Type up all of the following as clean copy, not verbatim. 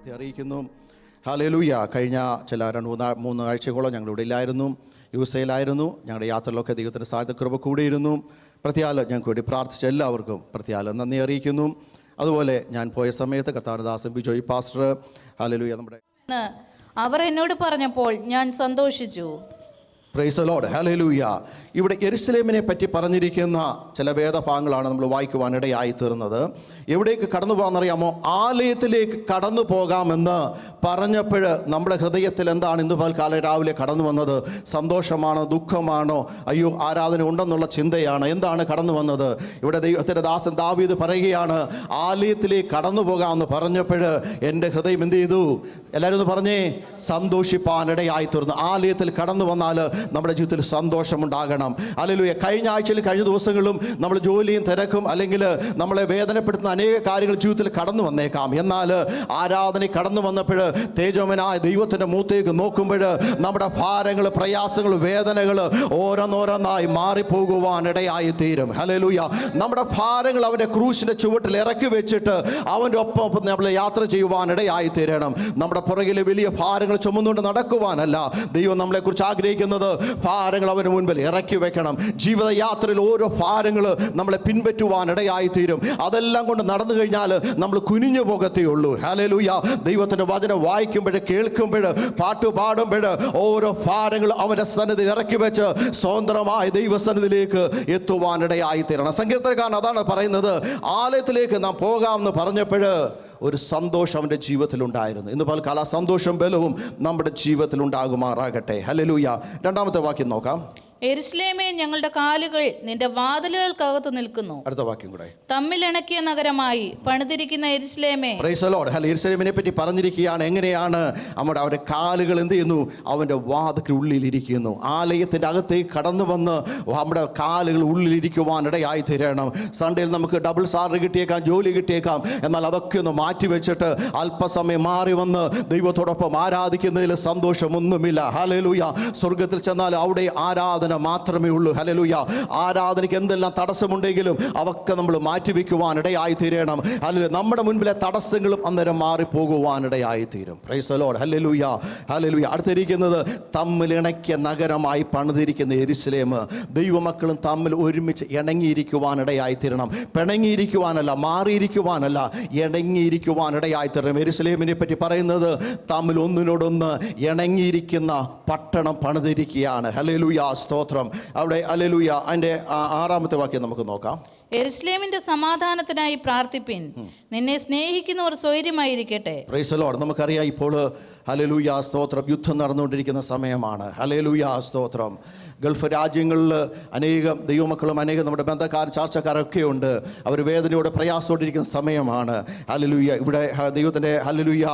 സ്നേഹത്തെ അറിയിക്കുന്നു. ഹല്ലേലൂയ. കഴിഞ്ഞ ചില 2-3 ആഴ്ചകളോ ഞങ്ങളിവിടെ ഇല്ലായിരുന്നു, യുഎസ്എയിലായിരുന്നു. ഞങ്ങളുടെ യാത്രയിലൊക്കെ ദൈവത്തിൻ്റെ സാന്നിധ്യ കൃപ കൂടിയിരുന്നു. പ്രത്യാൽ ഞങ്ങൾക്ക് വേണ്ടി പ്രാർത്ഥിച്ച എല്ലാവർക്കും പ്രത്യാൽ നന്ദി അറിയിക്കുന്നു. അതുപോലെ ഞാൻ പോയ സമയത്ത് കർത്താവദാസൻ ബിജോയ് പാസ്റ്റർ, ഹല്ലേലൂയ, നമ്മുടെ അവർ എന്നോട് പറഞ്ഞപ്പോൾ ഞാൻ സന്തോഷിച്ചു. Price the Lord. ഹല്ലേലൂയ. ഇവിടെ യെരുശലേമിനെ പറ്റി പറഞ്ഞിരിക്കുന്ന ചില വേദഭാഗങ്ങളാണ് നമ്മൾ വായിക്കുവാനിടയായി തീർന്നത്. എവിടേക്ക് കടന്നു പോകാമെന്നറിയാമോ? ആലയത്തിലേക്ക് കടന്നു പോകാമെന്ന് പറഞ്ഞപ്പോൾ നമ്മുടെ ഹൃദയത്തിൽ എന്താണ് ഇന്ന് പൽക്കാലം രാവിലെ കടന്നു വന്നത്? സന്തോഷമാണോ, ദുഃഖമാണോ, അയ്യോ ആരാധന ഉണ്ടെന്നുള്ള ചിന്തയാണ്? എന്താണ് കടന്നു വന്നത്? ഇവിടെ ദൈവത്തിൻ്റെ ദാസൻ ദാവീദ് പറയുകയാണ്, ആലയത്തിലേക്ക് കടന്നു പോകാമെന്ന് പറഞ്ഞപ്പോൾ എൻ്റെ ഹൃദയം എന്ത് ചെയ്തു? എല്ലാവരും ഒന്ന് പറഞ്ഞേ, സന്തോഷിപ്പാനിടയായി തീർന്നു. ആലയത്തിൽ കടന്നു വന്നാൽ നമ്മുടെ ജീവിതത്തിൽ സന്തോഷമുണ്ടാകണം. ഹല്ലേലൂയ. കഴിഞ്ഞ ആഴ്ചയിൽ കഴിഞ്ഞ ദിവസങ്ങളും നമ്മൾ ജോലിയും തിരക്കും അല്ലെങ്കിൽ നമ്മളെ വേദനപ്പെടുത്തുന്ന അനേക കാര്യങ്ങൾ ജീവിതത്തിൽ കടന്നു വന്നേക്കാം. എന്നാൽ ആരാധന കടന്നു വന്നപ്പോൾ തേജോമനായ ദൈവത്തിൻ്റെ മുഖത്തേക്ക് നോക്കുമ്പോൾ നമ്മുടെ ഭാരങ്ങൾ, പ്രയാസങ്ങൾ, വേദനകൾ ഓരോന്നോരോന്നായി മാറിപ്പോകുവാനിടയായി തീരും. ഹല്ലേലൂയ. നമ്മുടെ ഭാരങ്ങൾ അവൻ്റെ ക്രൂശിൻ്റെ ചുവട്ടിൽ ഇറക്കി വെച്ചിട്ട് അവൻ്റെ ഒപ്പം നമ്മൾ യാത്ര ചെയ്യുവാനിടയായി തീരണം. നമ്മുടെ പുറകിലെ വലിയ ഭാരങ്ങൾ ചുമന്നുകൊണ്ട് നടക്കുവാനല്ല ദൈവം നമ്മളെക്കുറിച്ച് ആഗ്രഹിക്കുന്നത്. ഭാരങ്ങൾ അവന് മുൻപിൽ ഇറക്കി വെക്കണം. ജീവിതയാത്രയിൽ ഓരോ ഭാരങ്ങൾ നമ്മളെ പിൻപറ്റുവാനിടയായി തീരും. അതെല്ലാം കൊണ്ട് നടന്നു കഴിഞ്ഞാൽ നമ്മൾ കുനിഞ്ഞു പോകത്തേ ഉള്ളൂ. ഹല്ലേലൂയ. ദൈവത്തിൻ്റെ വചനം വായിക്കുമ്പോൾ, കേൾക്കുമ്പോൾ, പാട്ട് പാടുമ്പോൾ ഓരോ ഭാരങ്ങൾ അവൻ്റെ സന്നിധിയിൽ ഇറക്കി വെച്ച് സ്വതന്ത്രമായ ദൈവസന്നിധിയിലേക്ക് എത്തുവാനിടയായി തീരണം. സങ്കീർത്തനക്കാരൻ അതാണ് പറയുന്നത്. ആലയത്തിലേക്ക് നാം പോകാമെന്ന് പറഞ്ഞപ്പോൾ ഒരു സന്തോഷം അവൻ്റെ ജീവിതത്തിലുണ്ടായിരുന്നു. ഇന്ന് പൽക്കാല സന്തോഷം ബലവും നമ്മുടെ ജീവിതത്തിൽ ഉണ്ടാകുമാറാകട്ടെ. ഹല്ലേലൂയ. രണ്ടാമത്തെ വാക്യം നോക്കാം. യെരുശലേമേ, ഞങ്ങളുടെ കാലുകൾ നിന്റെ വാതിലുകൾക്കകത്ത് നിൽക്കുന്നു. അടുത്ത വാക്യം കൂടെ. തമ്മിൽ ഇണക്കിയ നഗരമായി പണിതിരിക്കുന്ന യെരുശലേമേ. Praise the Lord. യെരുശലേമിനെ പറ്റി പറഞ്ഞിരിക്കുകയാണ്. എങ്ങനെയാണ്? അവൻ്റെ കാലുകൾ എന്ത് ചെയ്യുന്നു? അവൻ്റെ വാതിൽക്ക് ഉള്ളിലിരിക്കുന്നു. ആലയത്തിൻ്റെ അകത്തേക്ക് കടന്നു വന്ന് നമ്മുടെ കാലുകൾ ഉള്ളിലിരിക്കുവാനിടയായി തീരണം. സൺഡേയിൽ നമുക്ക് ഡബിൾ സാലറി കിട്ടിയേക്കാം, ജോലി കിട്ടിയേക്കാം. എന്നാൽ അതൊക്കെ ഒന്ന് മാറ്റി വെച്ചിട്ട് അല്പസമയം മാറി വന്ന് ദൈവത്തോടൊപ്പം ആരാധിക്കുന്നതിൽ സന്തോഷമൊന്നുമില്ല. ഹല്ലേലൂയ. സ്വർഗത്തിൽ ചെന്നാൽ അവിടെ ആരാധന മാത്രമേ ഉള്ളൂ. ഹല്ലേലൂയ. ആരാധനയ്ക്ക് എന്തെല്ലാം തടസ്സമുണ്ടെങ്കിലും അതൊക്കെ നമ്മൾ മാറ്റിവെക്കുവാനിടയായി തീരണം. ഹല്ലേലൂയ. നമ്മുടെ മുൻപിലെ തടസ്സങ്ങളും അന്നേരം മാറിപ്പോകുവാനിടയായി തീരും. Praise the Lord. Hallelujah. Hallelujah. അടുത്തിരിക്കുന്നത് തമ്മിലിണക്കിയ നഗരമായി പണിതിരിക്കുന്ന യെരുശലേം. ദൈവമക്കളും തമ്മിൽ ഒരുമിച്ച് ഇണങ്ങിയിരിക്കുവാനിടയായി തീരണം. പിണങ്ങിയിരിക്കുവാനല്ല, മാറിയിരിക്കുവാനല്ല, ഇണങ്ങിയിരിക്കുവാനിടയായി തീരണം. യെരുശലേമിനെ പറ്റി പറയുന്നത് തമ്മിൽ ഒന്നിനോടൊന്ന് ഇണങ്ങിയിരിക്കുന്ന പട്ടണം പണിതിരിക്കുകയാണ്. ഹല്ലേലൂയ. സ്തോത്രം. അവിടെ ഹല്ലേലൂയ. അതിൻ്റെ 6ാമത്തെ വാക്യം നമുക്ക് നോക്കാം. യെരുശലേമിന്റെ സമാധാനത്തിനായി പ്രാർത്ഥിപ്പിൻ, നിന്നെ സ്നേഹിക്കുന്നവർ സ്വൈര്യമായിരിക്കട്ടെ. Praise the Lord. നമുക്കറിയാം ഇപ്പോൾ ഹല്ലേലൂയ സ്തോത്രം യുദ്ധം നടന്നുകൊണ്ടിരിക്കുന്ന സമയമാണ്. ഹല്ലേലൂയ സ്തോത്രം. ഗൾഫ് രാജ്യങ്ങളിൽ അനേകം ദൈവമക്കളും അനേകം നമ്മുടെ ബന്ധക്കാർ, ചാർച്ചക്കാരൊക്കെ ഉണ്ട്. അവർ വേദനയോടെ പ്രയാസത്തോടിരിക്കുന്ന സമയമാണ്. ഹല്ലേലൂയ. ഇവിടെ ദൈവത്തിൻ്റെ ഹല്ലേലൂയ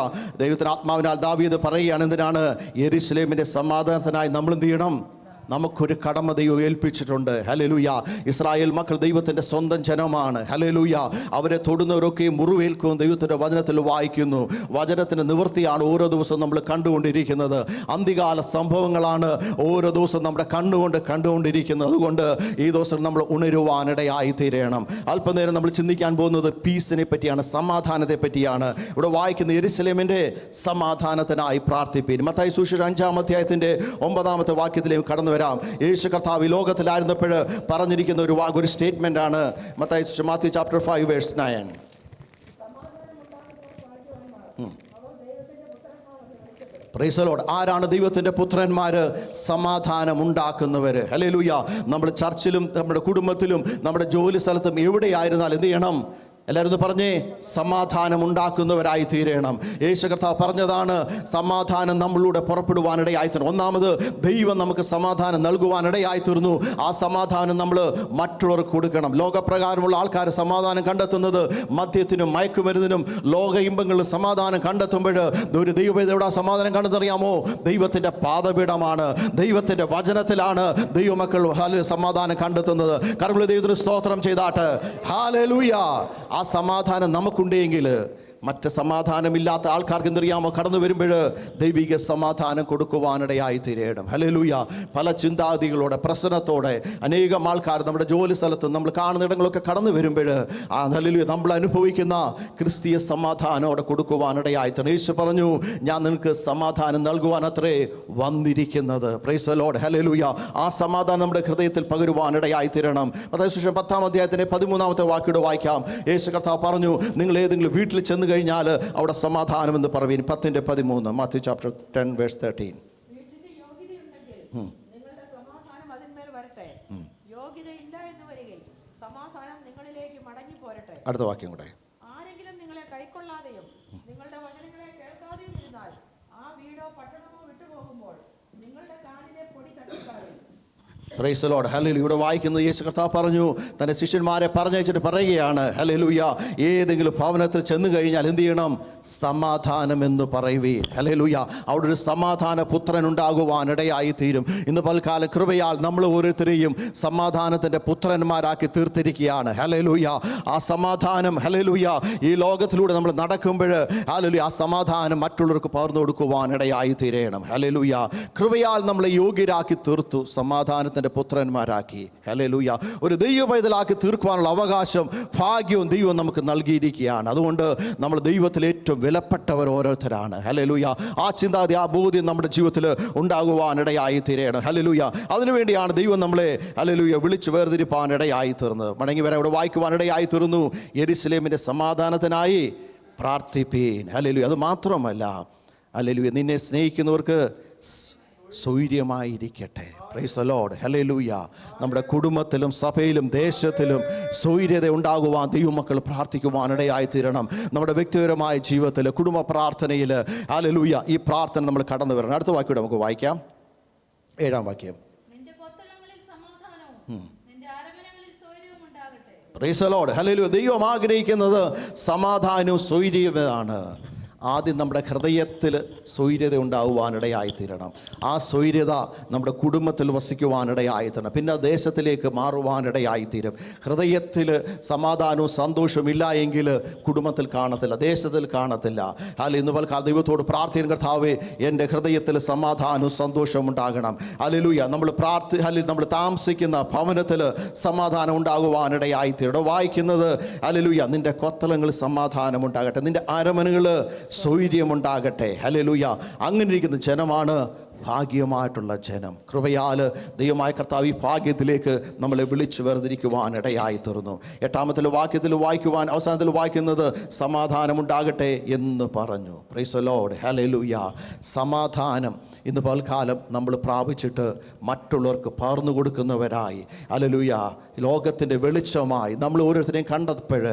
ദൈവത്തിൻ്റെ ആത്മാവിനാൽ ദാവീദ് പറയുകയാണ്, എന്തിനാണ്? യെരുശലേമിൻ്റെ സമാധാനത്തിനായി നമ്മൾ എന്ത് ചെയ്യണം? നമുക്കൊരു കടമ ദൈവം ഏൽപ്പിച്ചിട്ടുണ്ട്. ഹല്ലേലൂയ. ഇസ്രായേൽ മക്കൾ ദൈവത്തിൻ്റെ സ്വന്തം ജനമാണ്. ഹല്ലേലൂയ. അവരെ തൊടുന്നവരൊക്കെ മുറിവേൽക്കും ദൈവത്തിൻ്റെ വചനത്തിൽ വായിക്കുന്നു. വചനത്തിൻ്റെ നിവൃത്തിയാണ് ഓരോ ദിവസവും നമ്മൾ കണ്ടുകൊണ്ടിരിക്കുന്നത്. അന്ത്യകാല സംഭവങ്ങളാണ് ഓരോ ദിവസവും നമ്മുടെ കണ്ടുകൊണ്ടിരിക്കുന്നത്. അതുകൊണ്ട് ഈ ദിവസം നമ്മൾ ഉണരുവാനിടയായി തീരണം. അല്പനേരം നമ്മൾ ചിന്തിക്കാൻ പോകുന്നത് പീസിനെ പറ്റിയാണ്, സമാധാനത്തെ പറ്റിയാണ്. ഇവിടെ വായിക്കുന്ന യെരുശലേമിൻ്റെ സമാധാനത്തിനായി പ്രാർത്ഥിപ്പീൻ. മത്തായി സുവിശേഷം 5-ാം അധ്യായത്തിൻ്റെ 9ാമത്തെ വാക്യത്തിലേക്ക് കടന്നു വരാം. യേശു കർത്താവ് ലോകത്തിലായിരുന്നപ്പോൾ പറഞ്ഞിരിക്കുന്ന ഒരു സ്റ്റേറ്റ്മെന്റ് ആണ്. Matthew chapter 5 verse 9. Praise the lord. ആരാണ് ദൈവത്തിൻ്റെ പുത്രന്മാർ? സമാധാനം ഉണ്ടാക്കുന്നവർ. ഹല്ലേലൂയ. നമ്മുടെ ചർച്ചിലും നമ്മുടെ കുടുംബത്തിലും നമ്മുടെ ജോലി സ്ഥലത്തും എവിടെയായിരുന്നാൽ എന്ത് ചെയ്യണം? എല്ലാവരും പറഞ്ഞേ, സമാധാനം ഉണ്ടാക്കുന്നവരായി തീരണം. യേശു കർത്താവ് പറഞ്ഞതാണ്, സമാധാനം നമ്മളിലൂടെ പുറപ്പെടുവാനിടയായി തീർന്നു. ഒന്നാമത് ദൈവം നമുക്ക് സമാധാനം നൽകുവാനിടയായി തീർന്നു. ആ സമാധാനം നമ്മൾ മറ്റുള്ളവർക്ക് കൊടുക്കണം. ലോകപ്രകാരമുള്ള ആൾക്കാർ സമാധാനം കണ്ടെത്തുന്നത് മദ്യത്തിനും മയക്കുമരുന്നിനും ലോക ഇമ്പങ്ങളിലും സമാധാനം കണ്ടെത്തുമ്പോൾ ഒരു ദൈവവേദയുടെ സമാധാനം കണ്ടെത്തറിയാമോ? ദൈവത്തിൻ്റെ പാദപീഠമാണ്, ദൈവത്തിൻ്റെ വചനത്തിലാണ് ദൈവമക്കൾ സമാധാനം കണ്ടെത്തുന്നത്. കർമ്മ ദൈവത്തിന് സ്തോത്രം ചെയ്താട്ട്. ഹല്ലേലൂയ. ആ സമാധാനം നമുക്കുണ്ടെങ്കിൽ മറ്റ് സമാധാനമില്ലാത്ത ആൾക്കാർക്ക് എന്തറിയാമോ, കടന്നു വരുമ്പോൾ ദൈവിക സമാധാനം കൊടുക്കുവാനിടയായി തീരണം. ഹല്ലേലൂയ. പല ചിന്താഗതികളോടെ പ്രശ്നത്തോടെ അനേകം ആൾക്കാർ നമ്മുടെ ജോലി സ്ഥലത്ത് നമ്മൾ കാണുന്ന ഇടങ്ങളൊക്കെ കടന്നു വരുമ്പോൾ ഹല്ലേലൂയ നമ്മൾ അനുഭവിക്കുന്ന ക്രിസ്തീയ സമാധാനം അവിടെ കൊടുക്കുവാനിടയായി തീരണം. യേശു പറഞ്ഞു, ഞാൻ നിനക്ക് സമാധാനം നൽകുവാൻ അത്രേ വന്നിരിക്കുന്നത്. Price the Lord. ഹല്ലേലൂയ. ആ സമാധാനം നമ്മുടെ ഹൃദയത്തിൽ പകരുവാനിടയായി തീരണം. മത്തായി സുവിശേഷം 10-ാം അധ്യായത്തിന്റെ 13-ാമത്തെ വാക്യോടെ വായിക്കാം. യേശു കർത്താവ് പറഞ്ഞു, നിങ്ങൾ ഏതെങ്കിലും വീട്ടിൽ ചെന്ന് കഴിഞ്ഞാൽ അവിടെ സമാധാനം എന്ന് പറവീൻ. 10:13. Matthew chapter 10:13. വീട്ടിന് യോഗ്യതയുണ്ടെങ്കിൽ നിങ്ങളുടെ സമാധാനം അതിന്മേൽ വരട്ടെ. യോഗ്യതയില്ല എന്ന് വരികിൽ സമാധാനം നിങ്ങളിലേക്ക് മടങ്ങി പോരട്ടെ. അടുത്ത വാക്യം കൂടെ. ആരെങ്കിലും നിങ്ങളെ കൈക്കൊള്ളാതെയും നിങ്ങളുടെ വചനങ്ങളെ കേൾക്കാതെയും ഇരുന്നാൽ ആ വീടോ പട്ടണമോ വിട്ടുപോകുമ്പോൾ നിങ്ങളുടെ കാലിലെ പൊടി തട്ടിക്കളയും. Praise the Lord. ഹല്ലേലൂയ. ഇവിടെ വായിക്കുന്നത് യേശു കർത്താവ് പറഞ്ഞു, തൻ്റെ ശിഷ്യന്മാരെ പറഞ്ഞയച്ചിട്ട് പറയുകയാണ്, ഹല്ലേലൂയ, ഏതെങ്കിലും ഭവനത്തിൽ ചെന്ന് കഴിഞ്ഞാൽ എന്ത് ചെയ്യണം? സമാധാനം എന്ന് പറയുവീൻ. ഹല്ലേലൂയ. അവിടെ ഒരു സമാധാന പുത്രൻ ഉണ്ടാകുവാനിടയായി തീരും. ഇന്ന് പൽക്കാലം കൃപയാൽ നമ്മൾ ഓരോരുത്തരെയും സമാധാനത്തിൻ്റെ പുത്രന്മാരാക്കി തീർത്തിരിക്കുകയാണ്. ഹല്ലേലൂയ. ആ സമാധാനം, ഹല്ലേലൂയ, ഈ ലോകത്തിലൂടെ നമ്മൾ നടക്കുമ്പോൾ ഹല്ലേലൂയ, ആ സമാധാനം മറ്റുള്ളവർക്ക് പകർന്നു കൊടുക്കുവാനിടയായി തീരണം. ഹല്ലേലൂയ. കൃപയാൽ നമ്മളെ യോഗ്യരാക്കി തീർത്തു, സമാധാനത്തിൻ്റെ പുത്രന്മാരാക്കി. ഹല്ലേലൂയ. ഒരു ദൈവ പൈതലാക്കി തീർക്കുവാനുള്ള അവകാശം, ഭാഗ്യവും ദൈവം നമുക്ക് നൽകിയിരിക്കുകയാണ്. അതുകൊണ്ട് നമ്മൾ ദൈവത്തിൽ ഏറ്റവും വിലപ്പെട്ടവർ ഓരോരുത്തരാണ്. ഹല്ലേലൂയ. ആ ചിന്താഗതി, ആ ബോധ്യം നമ്മുടെ ജീവിതത്തിൽ ഉണ്ടാകുവാനിടയായി തീരണം. ഹല്ലേലൂയ. അതിനുവേണ്ടിയാണ് ദൈവം നമ്മളെ ഹല്ലേലൂയ വിളിച്ചു വേർതിരിപ്പാനിടയായി തീർന്നത്. മടങ്ങി വരെ ഇവിടെ വായിക്കുവാനിടയായി തീർന്നു, യെരുശലേമിൻ്റെ സമാധാനത്തിനായി പ്രാർത്ഥിപ്പീൻ. ഹല്ലേലൂയ. അത് മാത്രമല്ല, ഹല്ലേലൂയ, നിന്നെ സ്നേഹിക്കുന്നവർക്ക് സ്വൈര്യമായിരിക്കട്ടെ. Praise the Lord. ഹല്ലേലൂയ. നമ്മുടെ കുടുംബത്തിലും സഭയിലും ദേശത്തിലും സ്വൈര്യത ഉണ്ടാകുവാൻ ദൈവമക്കൾ പ്രാർത്ഥിക്കുവാനിടയായി തീരണം. നമ്മുടെ വ്യക്തിപരമായ ജീവിതത്തിൽ, കുടുംബ പ്രാർത്ഥനയിൽ ഹല്ലേലൂയ, ഈ പ്രാർത്ഥന നമ്മൾ കടന്നു വരണം. അടുത്ത വാക്യം നമുക്ക് വായിക്കാം. 7-ാം വാക്യം. നിന്റെ കൊത്തളങ്ങളിൽ സമാധാനവും നിന്റെ അരമനകളിൽ സ്വൈര്യവും ഉണ്ടാകട്ടെ. Price the Lord. ഹല്ലേലൂയ. ദൈവം ആഗ്രഹിക്കുന്നത് സമാധാനവും സ്വൈര്യവുമാണ്. ആദ്യം നമ്മുടെ ഹൃദയത്തിൽ സ്വൈര്യത ഉണ്ടാകുവാനിടയായി തീരണം. ആ സ്വൈര്യത നമ്മുടെ കുടുംബത്തിൽ വസിക്കുവാനിടയായി തീരണം. പിന്നെ ദേശത്തിലേക്ക് മാറുവാനിടയായി തീരും. ഹൃദയത്തിൽ സമാധാനവും സന്തോഷവും ഇല്ല എങ്കിൽ കുടുംബത്തിൽ കാണത്തില്ല, ദേശത്തിൽ കാണത്തില്ല. അല്ല, ഇന്ന് പല ദൈവത്തോട് പ്രാർത്ഥന, കർത്താവേ, എൻ്റെ ഹൃദയത്തിൽ സമാധാനവും സന്തോഷവും ഉണ്ടാകണം. ഹല്ലേലൂയ. നമ്മൾ താമസിക്കുന്ന ഭവനത്തിൽ സമാധാനം ഉണ്ടാകുവാനിടയായി തീരും. വായിക്കുന്നത്, ഹല്ലേലൂയ, നിൻ്റെ കൊത്തളങ്ങളിൽ സമാധാനം ഉണ്ടാകട്ടെ, നിൻ്റെ അരമനകൾ സ്വൈര്യമുണ്ടാകട്ടെ. ഹല്ലേലൂയ. അങ്ങനെ ഇരിക്കുന്ന ജനമാണ് ഭാഗ്യമായിട്ടുള്ള ജനം. കൃപയാൽ ദൈവമായ കർത്താവ് ഈ ഭാഗ്യത്തിലേക്ക് നമ്മളെ വിളിച്ചു വേർതിരിക്കുവാനിടയായി തീർന്നു. 8-ാമത്തെ വാക്യത്തിൽ വായിക്കുവാൻ, അവസാനത്തിൽ വായിക്കുന്നത്, സമാധാനമുണ്ടാകട്ടെ എന്ന് പറഞ്ഞു. Price the Lord. ഹല്ലേലൂയ. സമാധാനം ഇന്ന് പൽക്കാലം നമ്മൾ പ്രാപിച്ചിട്ട് മറ്റുള്ളവർക്ക് പകർന്നു കൊടുക്കുന്നവരായി, ഹല്ലേലൂയ, ലോകത്തിൻ്റെ വെളിച്ചമായി നമ്മൾ ഓരോരുത്തരെയും കണ്ടപ്പോൾ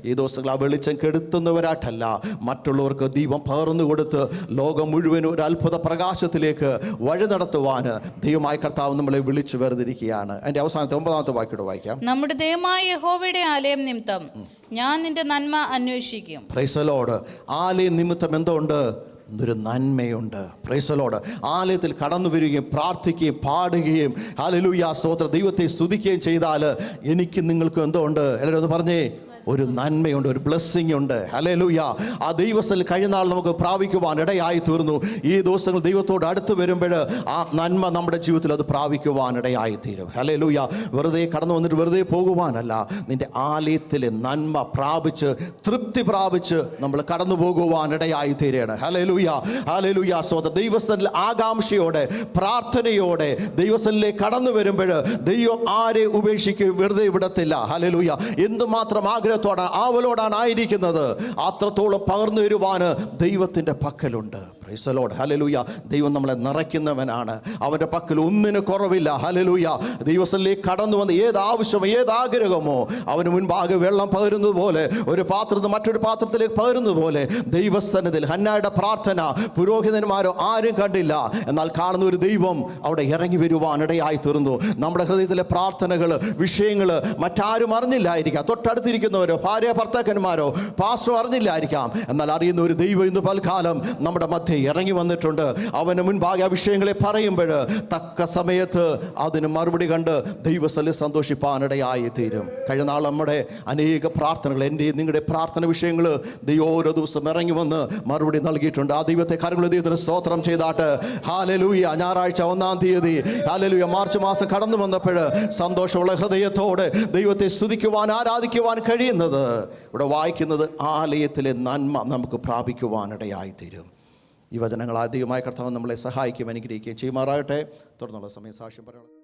ഈ ദിവസങ്ങൾ ആ വെളിച്ചം കെടുത്തുന്നവരായിട്ടല്ല, മറ്റുള്ളവർക്ക് ദീപം പകർന്നു കൊടുത്ത് ലോകം മുഴുവനും ഒരു അത്ഭുത പ്രകാശത്തിലേക്ക് വഴി നടത്തുവാൻ ദൈവമായ കർത്താവ് നമ്മളെ വിളിച്ചു വേർതിരിക്കുകയാണ്. അതിൻ്റെ അവസാനത്തെ 9-ാമത്തെ വാക്യോടെ വായിക്കാം. നമ്മുടെ ദൈവമായ യഹോവയുടെ ആലയം നിമിത്തം ഞാൻ നിന്റെ നന്മ അന്വേഷിക്കും. Price the Lord. ആലയം നിമിത്തം എന്തുണ്ട്? ഒരു നന്മയുണ്ട്. Price the Lord. ആലയത്തിൽ കടന്നു വരികയും പ്രാർത്ഥിക്കുകയും പാടുകയും ഹല്ലേലൂയ സ്തോത്രം ദൈവത്തെ സ്തുതിക്കുകയും ചെയ്താൽ എനിക്ക് നിങ്ങൾക്കും എന്തോ ഉണ്ട്? എല്ലാവരും ഒന്ന് പറഞ്ഞേ, ഒരു നന്മയുണ്ട്, ഒരു ബ്ലെസ്സിങ് ഉണ്ട്. ഹല്ലേലൂയ. ആ ദൈവസ്ഥലിൽ കഴിഞ്ഞാൽ നമുക്ക് പ്രാപിക്കുവാൻ ഇടയായി തീർന്നു. ഈ ദിവസങ്ങൾ ദൈവത്തോട് അടുത്ത് വരുമ്പോൾ ആ നന്മ നമ്മുടെ ജീവിതത്തിൽ അത് പ്രാപിക്കുവാനിടയായി തീരും. ഹല്ലേലൂയ. വെറുതെ കടന്നു വന്നിട്ട് വെറുതെ പോകുവാനല്ല, നിന്റെ ആലയത്തിലെ നന്മ പ്രാപിച്ച് തൃപ്തി പ്രാപിച്ച് നമ്മൾ കടന്നു പോകുവാനിടയായി തീരുകയാണ്. ഹല്ലേലൂയ. ഹല്ലേലൂയ സ്തോത്രം. ദൈവസ്ഥലിൽ ആകാംക്ഷയോടെ പ്രാർത്ഥനയോടെ ദൈവസ്ഥലിലേക്ക് കടന്നു വരുമ്പോൾ ദൈവം ആരെ ഉപേക്ഷിക്കുകയും വെറുതെ വിടത്തില്ല. ഹല്ലേലൂയ. എന്തുമാത്രം ആവലോടാണ് ആയിരിക്കുന്നത്, അത്രത്തോളം പകർന്നു വരുവാൻ ദൈവത്തിൻ്റെ പക്കലുണ്ട്. Price the Lord. ഹല്ലേലൂയ. ദൈവം നമ്മളെ നിറയ്ക്കുന്നവനാണ്. അവൻ്റെ പക്കൽ ഒന്നിന് കുറവില്ല. ഹല്ലേലൂയ. ദൈവസ്ഥലിലേക്ക് കടന്നു വന്ന് ഏത് ആവശ്യമോ ഏത് ആഗ്രഹമോ അവന് മുൻപാകെ വെള്ളം പകരുന്നത് പോലെ, ഒരു പാത്രത്തിൽ മറ്റൊരു പാത്രത്തിലേക്ക് പകരുന്നത് പോലെ ദൈവസന്നിധിയിൽ ഹന്നായുടെ പ്രാർത്ഥന പുരോഹിതന്മാരോ ആരും കണ്ടില്ല, എന്നാൽ കാണുന്ന ഒരു ദൈവം അവിടെ ഇറങ്ങി വരുവാനിടയായി തീർന്നു. നമ്മുടെ ഹൃദയത്തിലെ പ്രാർത്ഥനകൾ, വിഷയങ്ങൾ മറ്റാരും അറിഞ്ഞില്ലായിരിക്കാം, തൊട്ടടുത്തിരിക്കുന്നവരോ ഭാര്യ ഭർത്താക്കന്മാരോ പാസ്റ്ററോ അറിഞ്ഞില്ലായിരിക്കാം, എന്നാൽ അറിയുന്ന ഒരു ദൈവം ഇന്ന് പൽക്കാലം നമ്മുടെ മധ്യയിൽ ഇറങ്ങി വന്നിട്ടുണ്ട്. അവന് മുൻപാകെ ആ വിഷയങ്ങളെ പറയുമ്പോൾ തക്ക സമയത്ത് അതിന് മറുപടി കണ്ട് ദൈവസ്ഥലിൽ സന്തോഷിപ്പാനിടയായി തീരും. കഴിഞ്ഞ നാൾ നമ്മുടെ അനേക പ്രാർത്ഥനകൾ, എൻ്റെ നിങ്ങളുടെ പ്രാർത്ഥന വിഷയങ്ങൾ ദൈവം ഓരോ ദിവസം ഇറങ്ങി വന്ന് മറുപടി നൽകിയിട്ടുണ്ട്. ആ ദൈവത്തെ കരങ്ങൾ ദൈവത്തിന് സ്തോത്രം ചെയ്താട്ട്. ഹല്ലേലൂയ. ഞായറാഴ്ച 1-ാം തീയതി ഹല്ലേലൂയ മാർച്ച് മാസം കടന്നു വന്നപ്പോൾ സന്തോഷമുള്ള ഹൃദയത്തോടെ ദൈവത്തെ സ്തുതിക്കുവാൻ ആരാധിക്കുവാൻ കഴിയുന്നത് ഇവിടെ വായിക്കുന്നത് ആലയത്തിലെ നന്മ നമുക്ക് പ്രാപിക്കുവാനിടയായിത്തീരും. ഈ വചനങ്ങൾ ആദ്യമായി കർത്താവ് നമ്മളെ സഹായിക്കും, അനുഗ്രഹിക്കുകയും ചെയ്യുമാറാകട്ടെ. തുടർന്നുള്ള സമയം സാക്ഷ്യം പറയണം.